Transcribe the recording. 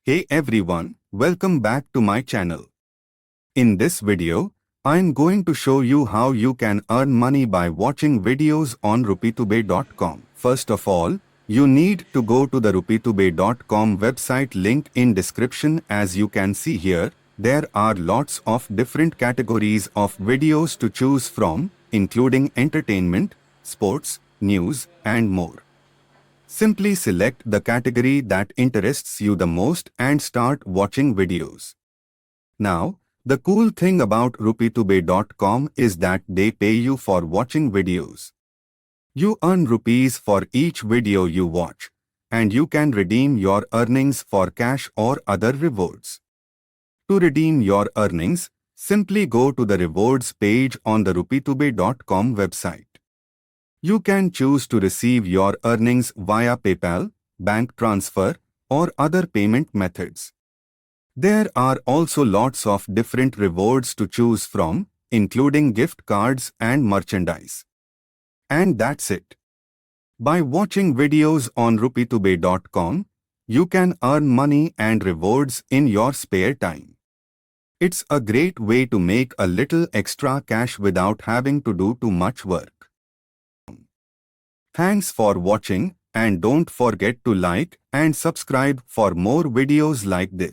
Hey everyone, welcome back to my channel. In this video, I am going to show you how you can earn money by watching videos on rupeetoday.com. First of all, you need to go to the rupeetoday.com website link in description. As you can see here, there are lots of different categories of videos to choose from, including entertainment, sports, news, and more. Simply select the category that interests you the most and start watching videos. Now, the cool thing about rupeetoday.com is that they pay you for watching videos. You earn rupees for each video you watch, and you can redeem your earnings for cash or other rewards. To redeem your earnings, simply go to the rewards page on the rupeetoday.com website. You can choose to receive your earnings via PayPal, bank transfer, or other payment methods. There are also lots of different rewards to choose from, including gift cards and merchandise. And that's it. By watching videos on rupeetoday.com, you can earn money and rewards in your spare time. It's a great way to make a little extra cash without having to do too much work. Thanks for watching, and don't forget to like and subscribe for more videos like this.